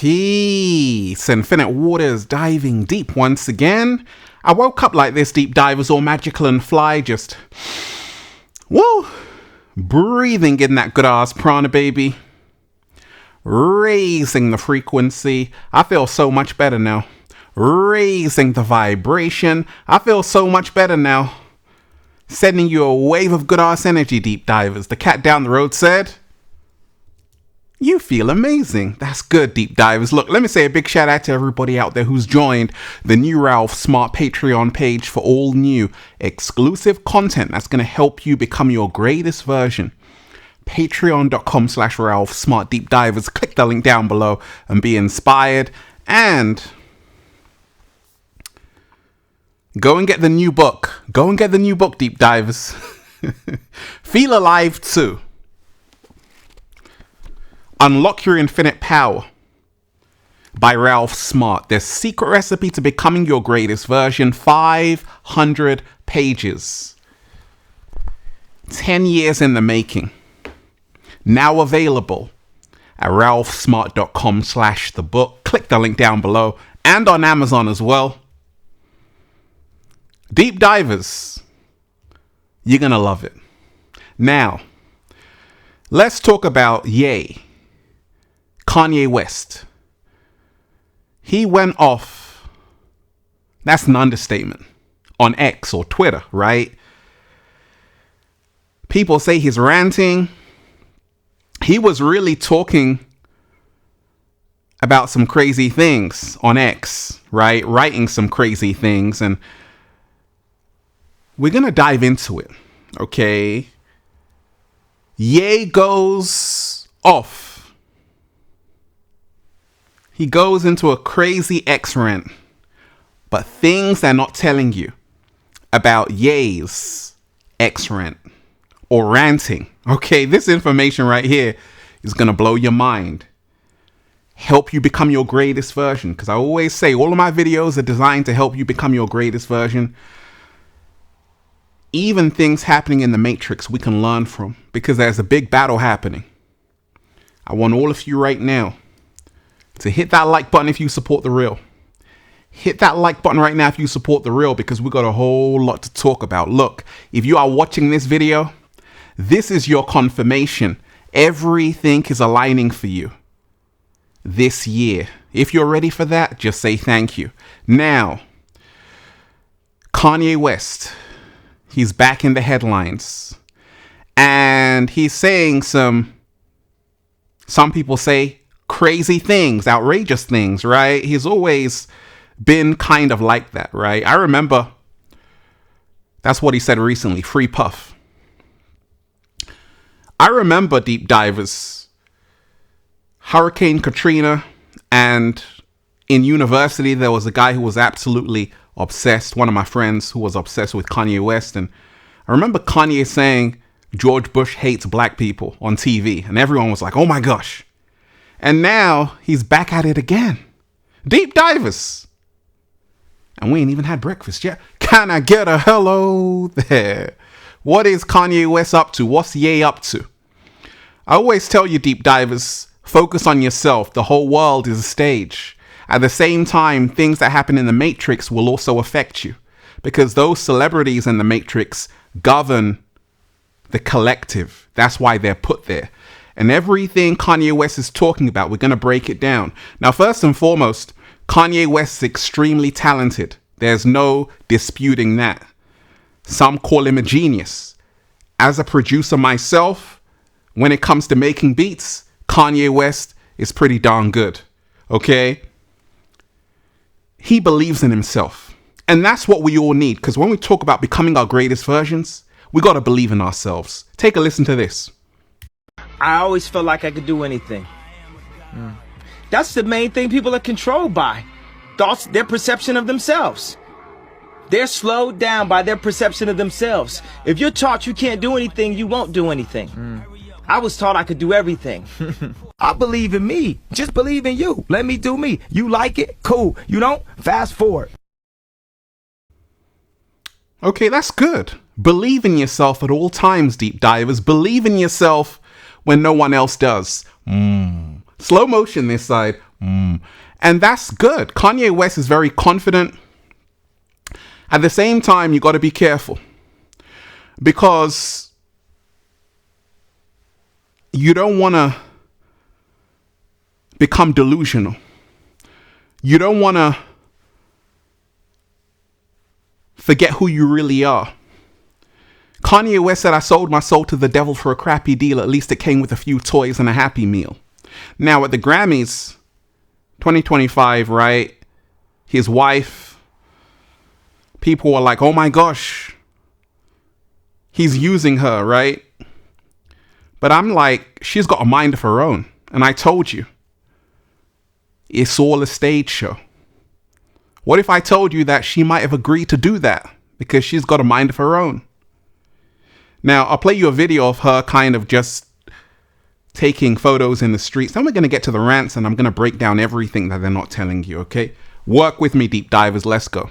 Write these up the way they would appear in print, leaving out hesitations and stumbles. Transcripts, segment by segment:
Peace, infinite waters diving deep once again. I woke up like this, deep divers, all magical and fly, just, woo, breathing in that good ass prana, baby. Raising the frequency. I feel so much better now. Raising the vibration. I feel so much better now. Sending you a wave of good ass energy, deep divers. The cat down the road said, you feel amazing. That's good, deep divers. Look, let me say a big shout out to everybody out there who's joined the new Ralph Smart Patreon page for all new exclusive content that's going to help you become your greatest version. Patreon.com/Ralph Smart Deep Divers. Click the link down below and be inspired. And go and get the new book. Go and get the new book, deep divers. Feel alive too. Unlock Your Infinite Power by Ralph Smart. The secret recipe to becoming your greatest version. 500 pages. 10 years in the making. Now available at ralphsmart.com/the-book. Click the link down below and on Amazon as well. Deep divers, you're going to love it. Now, let's talk about Kanye West. He went off, that's an understatement, on X or Twitter, right? People say he's ranting. He was really talking about some crazy things on X, right? Writing some crazy things, and we're going to dive into it, okay? Ye goes off. He goes into a crazy X rant, but things they're not telling you about Ye's X rant or ranting. Okay, this information right here is going to blow your mind. Help you become your greatest version. Because I always say all of my videos are designed to help you become your greatest version. Even things happening in the Matrix we can learn from, because there's a big battle happening. I want all of you right now to hit that like button if you support the real. Hit that like button right now if you support the real, because we got a whole lot to talk about. Look, if you are watching this video, this is your confirmation. Everything is aligning for you this year. If you're ready for that, just say thank you. Now, Kanye West, he's back in the headlines. And he's saying some people say, crazy things, outrageous things, right? He's always been kind of like that, right? I remember that's what he said recently, free puff. I remember, deep divers, Hurricane Katrina, and in university there was a guy who was absolutely obsessed, one of my friends who was obsessed with Kanye West, and I remember Kanye saying George Bush hates black people on TV, and everyone was like, oh my gosh. And now he's back at it again. Deep divers. And we ain't even had breakfast yet. Can I get a hello there? What is Kanye West up to? What's Ye up to? I always tell you, deep divers, focus on yourself. The whole world is a stage. At the same time, things that happen in the Matrix will also affect you, because those celebrities in the Matrix govern the collective. That's why they're put there. And everything Kanye West is talking about, we're going to break it down. Now, first and foremost, Kanye West is extremely talented. There's no disputing that. Some call him a genius. As a producer myself, when it comes to making beats, Kanye West is pretty darn good. Okay? He believes in himself. And that's what we all need. Because when we talk about becoming our greatest versions, we got to believe in ourselves. Take a listen to this. I always felt like I could do anything. That's the main thing people are controlled by. Thoughts, their perception of themselves. They're slowed down by their perception of themselves. If you're taught you can't do anything, you won't do anything. I was taught I could do everything. I believe in me. Just believe in you. Let me do me. You like it? Cool. You don't? Fast forward. Okay, that's good. Believe in yourself at all times, deep divers. Believe in yourself when no one else does. Slow motion this side. And that's good. Kanye West is very confident. At the same time, you got to be careful, because you don't want to become delusional. You don't want to forget who you really are. Kanye West said, I sold my soul to the devil for a crappy deal. At least it came with a few toys and a Happy Meal. Now at the Grammys 2025, right? His wife, people were like, oh my gosh, he's using her, right? But I'm like, she's got a mind of her own. And I told you, it's all a stage show. What if I told you that she might have agreed to do that because she's got a mind of her own? Now, I'll play you a video of her kind of just taking photos in the streets. Then we're going to get to the rants, and I'm going to break down everything that they're not telling you, okay? Work with me, deep divers. Let's go.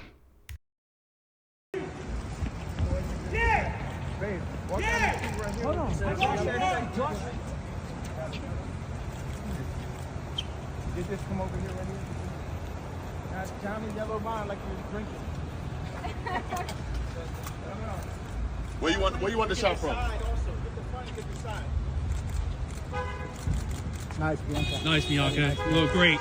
Just come over here right here. Now, Johnny yellow line like you was drinking. Where you want the shot from? Nice, Bianca. Nice, Bianca. You look great.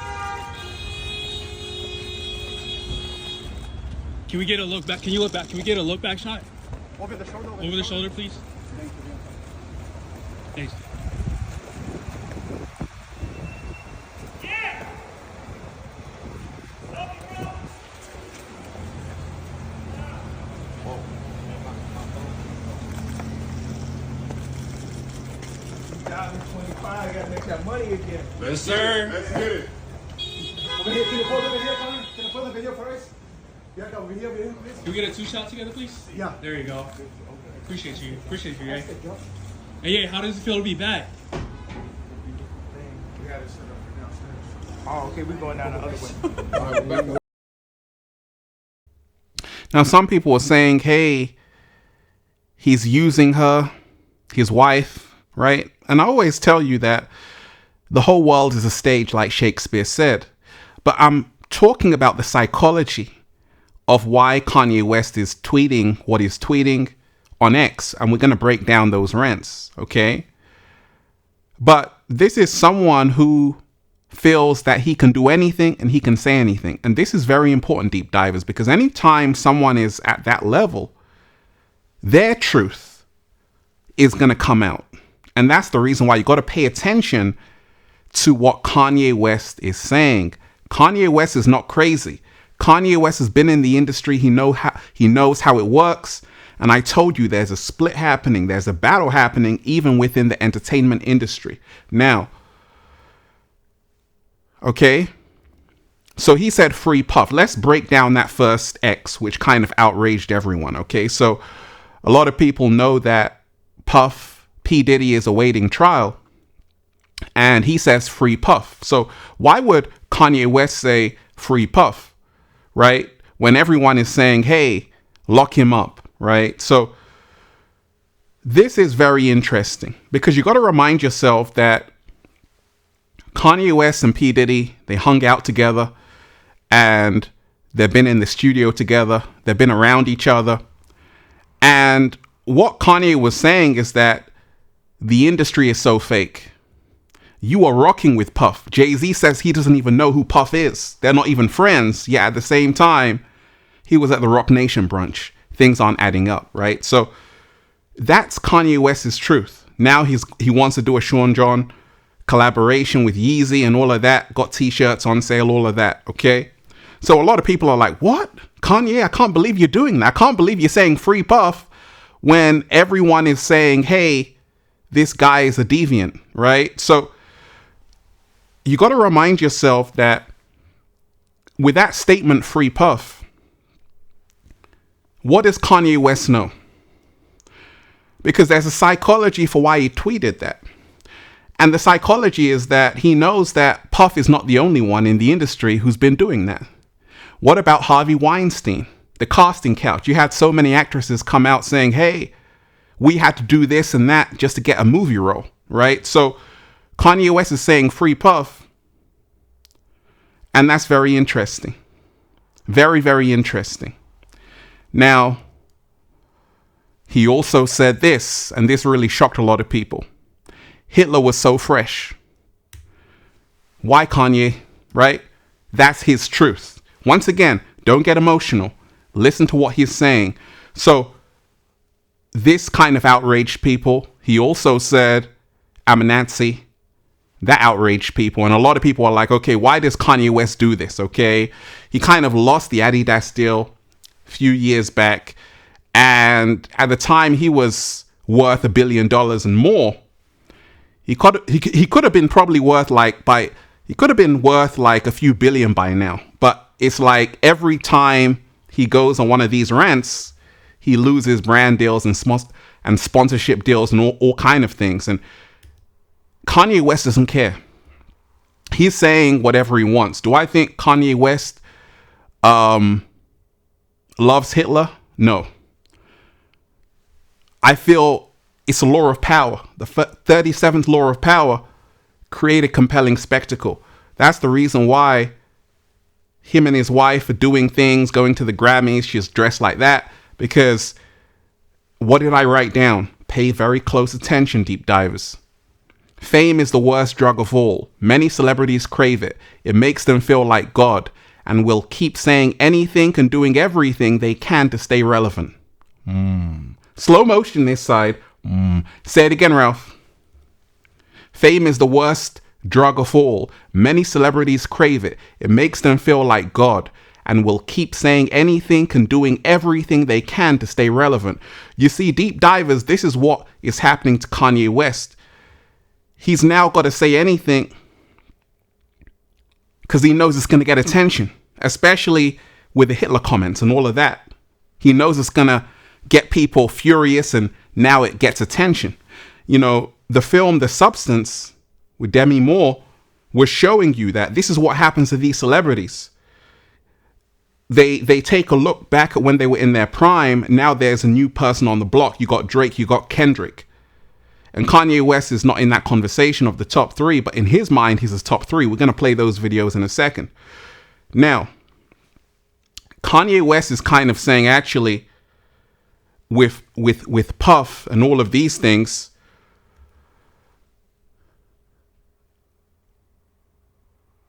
Can we get a look back? Can you look back? Can we get a look back shot? Over the shoulder. Over the shoulder, please. Thanks. I gotta make that money again. Yes, sir. Let's get it. Over here, can you pause the video, Connor? Can you pause the video first? Yeah, go video, please. Can we get a 2-shot together, please? Yeah. There you go. Appreciate you. Appreciate you, eh? Hey, yeah, how does it feel to be back? Oh, okay, we're going down the other way. Now, some people are saying, hey, he's using her, his wife, right? And I always tell you that the whole world is a stage, like Shakespeare said. But I'm talking about the psychology of why Kanye West is tweeting what he's tweeting on X. And we're going to break down those rants, okay? But this is someone who feels that he can do anything and he can say anything. And this is very important, deep divers, because anytime someone is at that level, their truth is going to come out. And that's the reason why you got to pay attention to what Kanye West is saying. Kanye West is not crazy. Kanye West has been in the industry. He knows how it works. And I told you there's a split happening. There's a battle happening even within the entertainment industry. Now, okay, so he said free Puff. Let's break down that first X, which kind of outraged everyone. Okay, so a lot of people know that P. Diddy is awaiting trial, and he says free Puff. So why would Kanye West say free Puff, right? When everyone is saying, hey, lock him up, right? So this is very interesting because you got to remind yourself that Kanye West and P. Diddy, they hung out together and they've been in the studio together. They've been around each other. And what Kanye was saying is that the industry is so fake. You are rocking with Puff. Jay-Z says he doesn't even know who Puff is. They're not even friends. Yet at the same time, he was at the Rock Nation brunch. Things aren't adding up, right? So that's Kanye West's truth. Now he wants to do a Sean John collaboration with Yeezy and all of that. Got t-shirts on sale, all of that, okay? So a lot of people are like, what? Kanye, I can't believe you're doing that. I can't believe you're saying free Puff when everyone is saying, hey, this guy is a deviant, right? So you got to remind yourself that with that statement, free Puff, what does Kanye West know? Because there's a psychology for why he tweeted that. And the psychology is that he knows that Puff is not the only one in the industry who's been doing that. What about Harvey Weinstein, the casting couch? You had so many actresses come out saying, hey, we had to do this and that just to get a movie role, right? So Kanye West is saying free Puff And that's very interesting. Very, very interesting. Now, he also said this, and this really shocked a lot of people. Hitler was so fresh. Why, Kanye? Right? That's his truth. Once again, don't get emotional. Listen to what he's saying. So this kind of outraged people. He also said, I'm a Nazi. That outraged people. And a lot of people are like, okay, why does Kanye West do this? Okay. He kind of lost the Adidas deal a few years back. And at the time he was worth $1 billion and more. He could have been probably worth he could have been worth like a few billion by now. But it's like every time he goes on one of these rants, he loses brand deals and sponsorship deals and all kind of things. And Kanye West doesn't care. He's saying whatever he wants. Do I think Kanye West loves Hitler? No. I feel it's a law of power. The 37th law of power, create a compelling spectacle. That's the reason why him and his wife are doing things, going to the Grammys. She's dressed like that because what did I write down? Pay very close attention, deep divers. Fame is the worst drug of all. Many celebrities crave it. It makes them feel like God and will keep saying anything and doing everything they can to stay relevant. Slow motion this side. Say it again, Ralph. Fame is the worst drug of all. Many celebrities crave it. It makes them feel like God and will keep saying anything and doing everything they can to stay relevant. You see, deep divers, this is what is happening to Kanye West. He's now got to say anything because he knows it's going to get attention, especially with the Hitler comments and all of that. He knows it's going to get people furious and now it gets attention. You know, the film The Substance with Demi Moore was showing you that this is what happens to these celebrities. They take a look back at when they were in their prime. Now there's a new person on the block. You got Drake, you got Kendrick. And Kanye West is not in that conversation of the top three, but in his mind, he's a top three. We're going to play those videos in a second. Now, Kanye West is kind of saying, actually, with Puff and all of these things,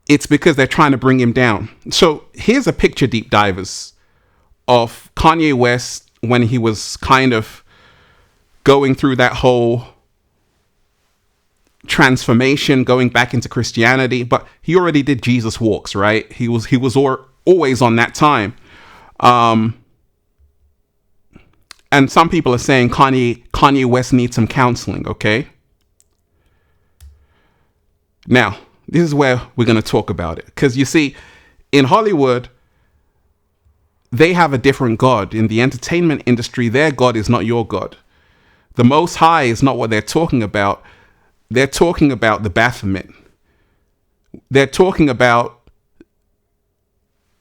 it's because they're trying to bring him down. So here's a picture, deep divers, of Kanye West when he was kind of going through that whole transformation, going back into Christianity, but he already did Jesus walks, right? He was always on that time. And some people are saying Kanye West needs some counseling, okay? Now, this is where we're going to talk about it. Because you see, in Hollywood, they have a different God. In the entertainment industry, their God is not your God. The Most High is not what they're talking about. They're talking about the Baphomet. They're talking about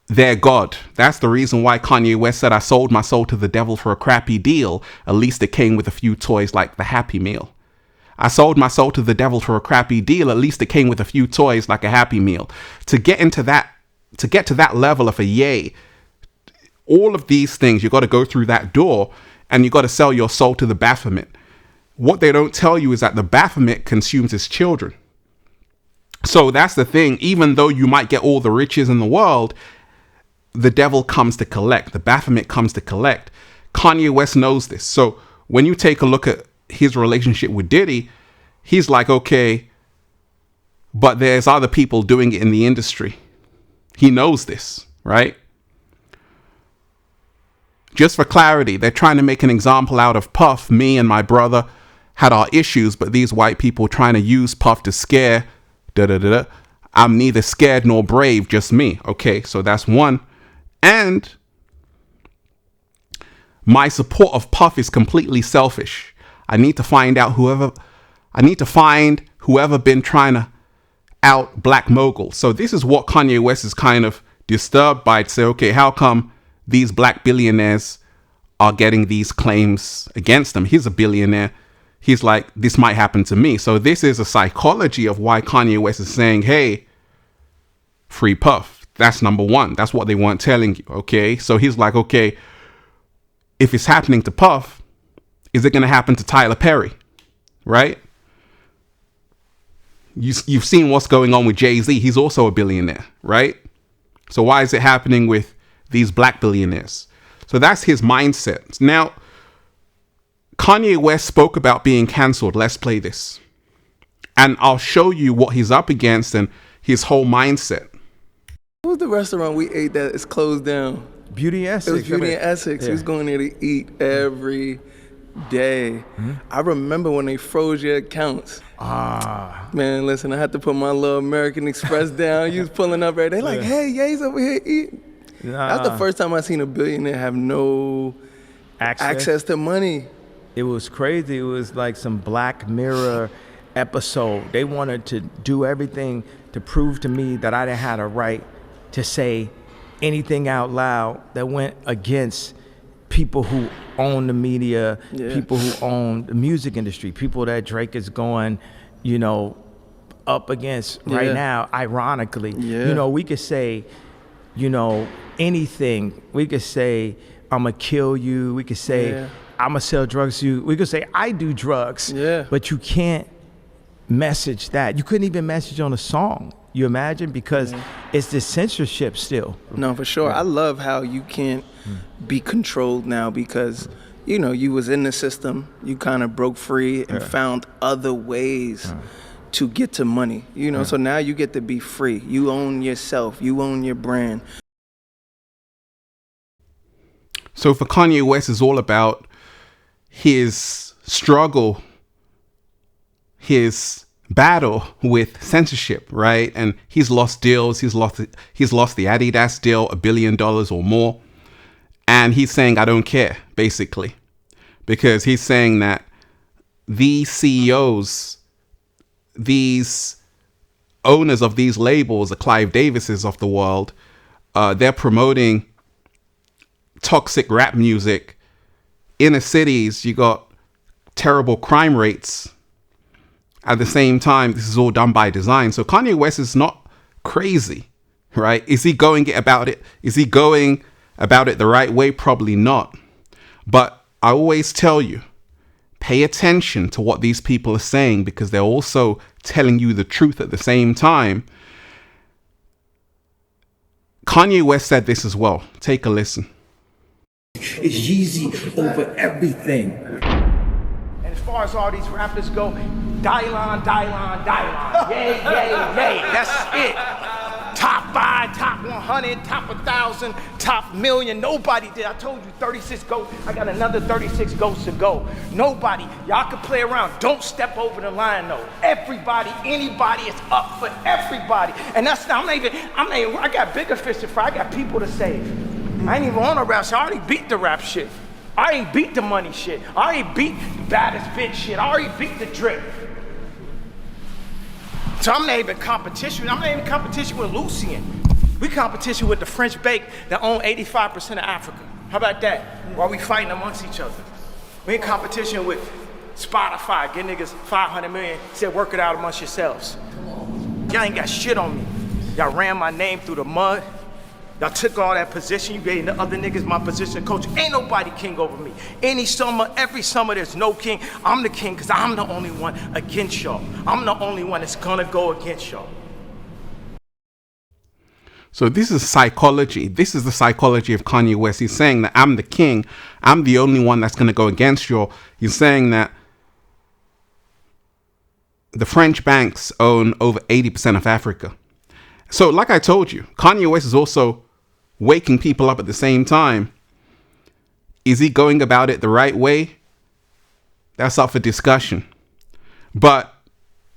their God. That's the reason why Kanye West said, I sold my soul to the devil for a crappy deal. At least it came with a few toys like the Happy Meal. I sold my soul to the devil for a crappy deal. At least it came with a few toys like a Happy Meal. To get to that level of a yay, all of these things, you got to go through that door and you got to sell your soul to the Baphomet. What they don't tell you is that the Baphomet consumes his children. So that's the thing. Even though you might get all the riches in the world, the devil comes to collect. The Baphomet comes to collect. Kanye West knows this. So when you take a look at his relationship with Diddy, he's like, okay, but there's other people doing it in the industry. He knows this, right? Just for clarity, they're trying to make an example out of Puff. Me and my brother had our issues, but these white people trying to use Puff to scare. I'm neither scared nor brave, just me. Okay, so that's one. And my support of Puff is completely selfish. I need to find whoever been trying to out Black Mogul. So this is what Kanye West is kind of disturbed by, to say, okay, how come these black billionaires are getting these claims against them? He's a billionaire. He's like, this might happen to me. So this is a psychology of why Kanye West is saying, hey, free Puff. That's number one. That's what they weren't telling you. Okay. So he's like, okay, if it's happening to Puff, is it going to happen to Tyler Perry? Right? You've seen what's going on with Jay-Z. He's also a billionaire, right? So why is it happening with these black billionaires? So that's his mindset. Now, Kanye West spoke about being canceled. Let's play this. And I'll show you what he's up against and his whole mindset. What was the restaurant we ate that is closed down? Beauty and Essex. It was Beauty and Essex. We was going there to eat every day. I remember when they froze your accounts. Man, listen, I had to put my little American Express down. You was pulling up every day like, hey, Ye's over here eating. That's the first time I seen a billionaire have no access to money. It was crazy. It was like some Black Mirror episode. They wanted to do everything to prove to me that I didn't have a right to say anything out loud that went against people who own the media, people who own the music industry, people that Drake is going, up against right now, ironically. We could say, anything. We could say, I'm gonna kill you. We could say, I'm gonna sell drugs to you. We could say, I do drugs. But you can't message that. You couldn't even message on a song. You imagine? Because it's the censorship still. No, for sure. I love how you can't be controlled now because, you was in the system. You kind of broke free and found other ways to get to money. So now you get to be free. You own yourself. You own your brand. So for Kanye West, it's all about his struggle, his battle with censorship, right? And he's lost deals. He's lost the Adidas deal, $1 billion or more. And he's saying, I don't care, basically, because he's saying that these CEOs, these owners of these labels, the Clive Davises of the world, they're promoting toxic rap music. Inner cities, you got terrible crime rates. At the same time, this is all done by design. So Kanye West is not crazy, right? Is he going about it? Is he going about it the right way? Probably not. But I always tell you, pay attention to what these people are saying because they're also telling you the truth at the same time. Kanye West said this as well. Take a listen. It's Yeezy over everything. And as far as all these rappers go, Dylon, yay, that's it. Top 5, top 100, top 1,000, top million. Nobody did. I told you 36 ghosts. I got another 36 ghosts to go. Nobody. Y'all can play around. Don't step over the line though. Everybody, anybody is up for everybody. And that's not, I got bigger fish to fry. I got people to save. I ain't even on a rap shit. I already beat the rap shit. I ain't beat the money shit. I already beat the baddest bitch shit. I already beat the drip. So I'm not even competition. I'm not even competition with Lucien. We competition with the French bake that own 85% of Africa. How about that? While we fighting amongst each other. We in competition with Spotify. Get niggas 500 million. Said work it out amongst yourselves. Y'all ain't got shit on me. Y'all ran my name through the mud. Y'all took all that position. You gave the other niggas my position coach. Ain't nobody king over me. Every summer, there's no king. I'm the king because I'm the only one against y'all. I'm the only one that's gonna go against y'all. So this is psychology. This is the psychology of Kanye West. He's saying that I'm the king. I'm the only one that's gonna go against y'all. He's saying that the French banks own over 80% of Africa. So like I told you, Kanye West is also waking people up at the same time. Is he going about it the right way? That's up for discussion. But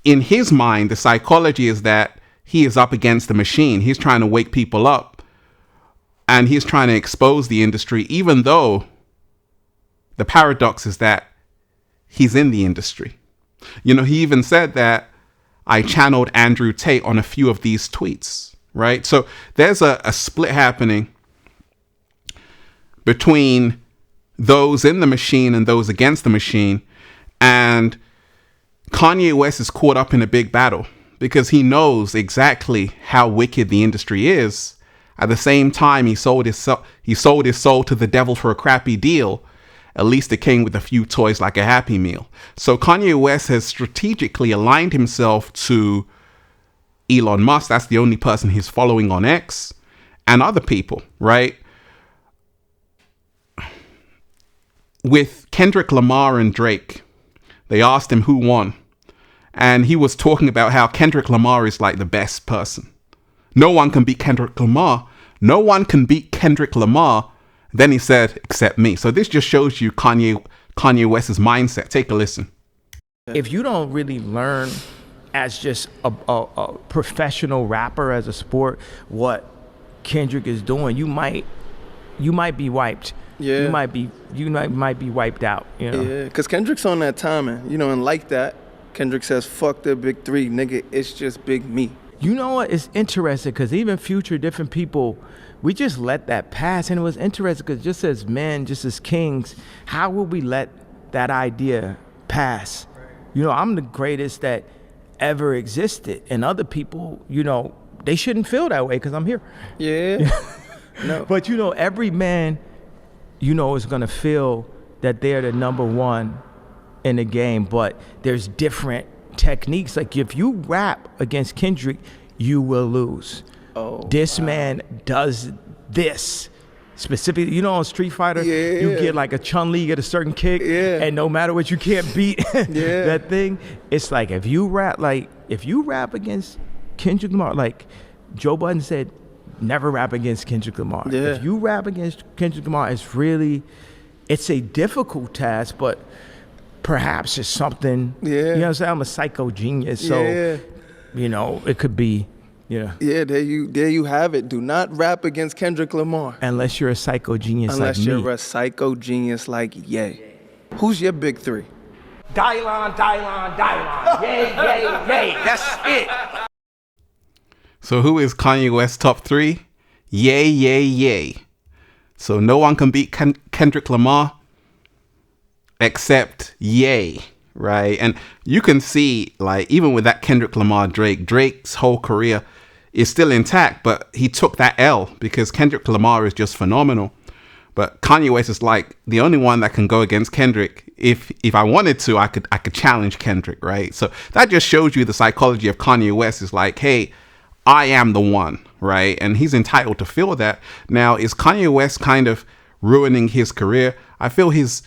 in his mind, the psychology is that he is up against the machine. He's trying to wake people up and he's trying to expose the industry, even though the paradox is that he's in the industry. He even said that I channeled Andrew Tate on a few of these tweets, right? So there's a split happening between those in the machine and those against the machine. And Kanye West is caught up in a big battle because he knows exactly how wicked the industry is. At the same time, he sold his soul to the devil for a crappy deal. At least it came with a few toys like a Happy Meal. So Kanye West has strategically aligned himself to Elon Musk. That's the only person he's following on X, and other people, right? With Kendrick Lamar and Drake, they asked him who won. And he was talking about how Kendrick Lamar is like the best person. No one can beat Kendrick Lamar. No one can beat Kendrick Lamar. Then he said, except me. So this just shows you Kanye West's mindset. Take a listen. If you don't really learn as just a professional rapper, as a sport, what Kendrick is doing, you might be wiped. Yeah. You might be wiped out, you know. Yeah, because Kendrick's on that timing, you know, and like that, Kendrick says, fuck the big three, nigga, it's just big me. You know what? It's interesting because even Future, different people, we just let that pass. And it was interesting because just as men, just as kings, how would we let that idea pass? You know, I'm the greatest that ever existed. And other people, you know, they shouldn't feel that way because I'm here. Yeah. No. But, you know, every man, you know, is going to feel that they're the number one in the game. But there's different techniques. Like if you rap against Kendrick, you will lose. This man does this specifically. You know, on Street Fighter, you get like a Chun-Li, get a certain kick, and no matter what, you can't beat that thing. It's like if you rap against Kendrick Lamar, like Joe Budden said, never rap against Kendrick Lamar. Yeah. If you rap against Kendrick Lamar, it's a difficult task, but perhaps it's something. Yeah. You know what I'm saying? I'm a psycho genius, so you know, it could be, you know. Yeah, there you have it. Do not rap against Kendrick Lamar. Unless you're a psycho genius Unless like me. you're a psycho genius like Ye. Who's your big three? Dylon. Yay. That's it. So who is Kanye West's top three? Yay. So no one can beat Kendrick Lamar except Ye, right? And you can see, like, even with that Kendrick Lamar Drake's whole career is still intact, but he took that L because Kendrick Lamar is just phenomenal. But Kanye West is like the only one that can go against Kendrick. If I wanted to, I could challenge Kendrick, right? So that just shows you the psychology of Kanye West. Is like, hey, I am the one, right? And he's entitled to feel that. Now, is Kanye West kind of ruining his career? I feel he's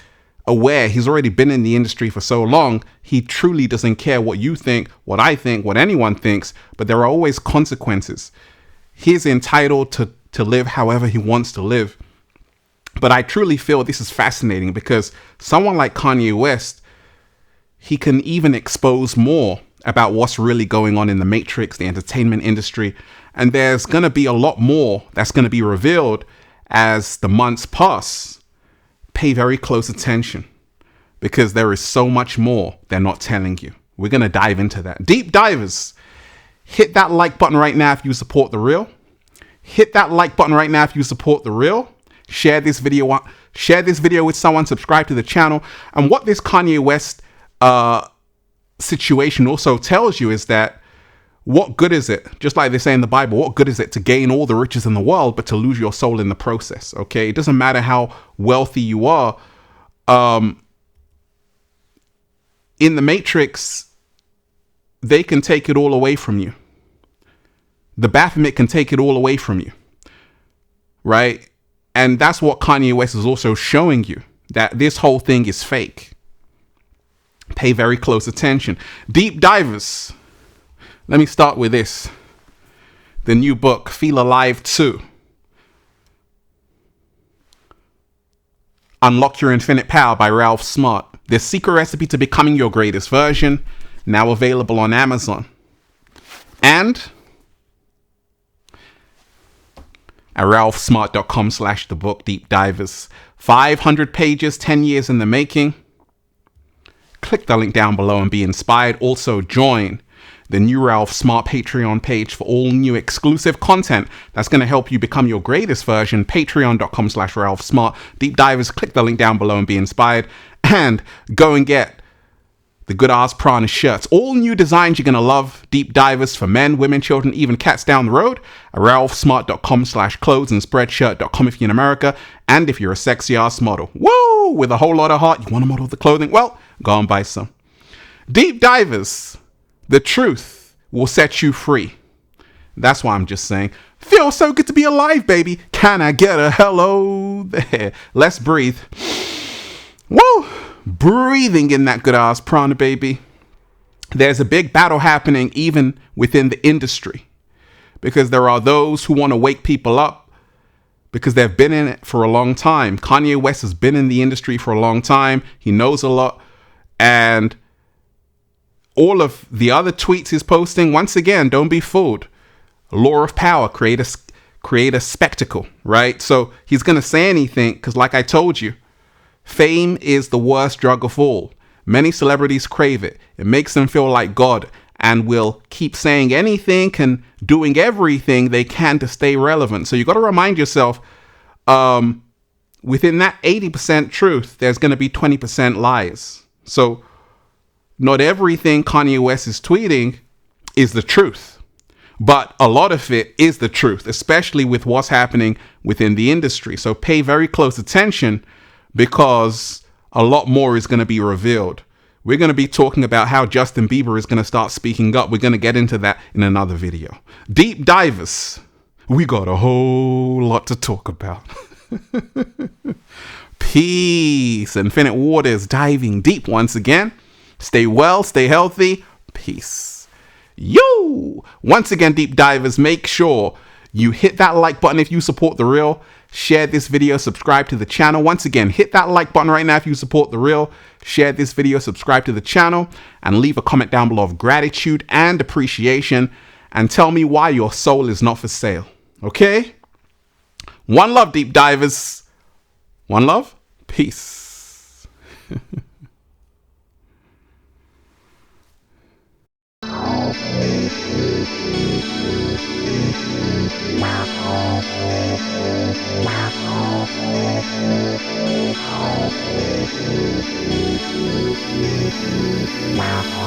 aware. He's already been in the industry for so long. He truly doesn't care what you think, what I think, what anyone thinks, but there are always consequences. He's entitled to live however he wants to live. But I truly feel this is fascinating because someone like Kanye West, he can even expose more about what's really going on in the matrix, the entertainment industry. And there's going to be a lot more that's going to be revealed as the months pass. Pay very close attention because there is so much more they're not telling you. We're going to dive into that. Deep divers, hit that like button right now if you support The Real. Hit that like button right now if you support The Real. Share this video with someone, subscribe to the channel. And what this Kanye West situation also tells you is that what good is it, just like they say in the Bible, what good is it to gain all the riches in the world but to lose your soul in the process? Okay, it doesn't matter how wealthy you are. In the matrix, they can take it all away from you. The Baphomet can take it all away from you, right? And that's what Kanye West is also showing you, that this whole thing is fake. Pay very close attention. Deep divers. Let me start with this. The new book, Feel Alive 2. Unlock Your Infinite Power by Ralph Smart. The secret recipe to becoming your greatest version. Now available on Amazon. And at ralphsmart.com/thebook, Deep Divers. 500 pages, 10 years in the making. Click the link down below and be inspired. Also join the new Ralph Smart Patreon page for all new exclusive content that's going to help you become your greatest version. Patreon.com/RalphSmart. Deep Divers, click the link down below and be inspired. And go and get the good ass Prana shirts. All new designs you're going to love. Deep divers for men, women, children, even cats down the road. ralphsmart.com/clothes and spreadshirt.com if you're in America. And if you're a sexy ass model, woo, with a whole lot of heart, you want to model the clothing? Well, go and buy some. Deep divers, the truth will set you free. That's why I'm just saying, feels so good to be alive, baby. Can I get a hello there? Let's breathe. Woo! Breathing in that good ass prana, baby. There's a big battle happening even within the industry, because there are those who want to wake people up because they've been in it for a long time. Kanye West has been in the industry for a long time. He knows a lot. And all of the other tweets he's posting, once again, don't be fooled. Law of power, create a spectacle, right? So he's going to say anything because, like I told you, fame is the worst drug of all. Many celebrities crave it. It makes them feel like God and will keep saying anything and doing everything they can to stay relevant. So you got to remind yourself, within that 80% truth, there's going to be 20% lies. So not everything Kanye West is tweeting is the truth, but a lot of it is the truth, especially with what's happening within the industry. So pay very close attention, because a lot more is going to be revealed. We're going to be talking about how Justin Bieber is going to start speaking up. We're going to get into that in another video. Deep divers, we got a whole lot to talk about. Peace. Infinite waters diving deep once again. Stay well, stay healthy. Peace. Yo! Once again, deep divers, make sure you hit that like button if you support the real. Share this video, subscribe to the channel. Once again, hit that like button right now if you support the real. Share this video, subscribe to the channel, and leave a comment down below of gratitude and appreciation, and tell me why your soul is not for sale. Okay? One love, deep divers. One love. Peace. Wow.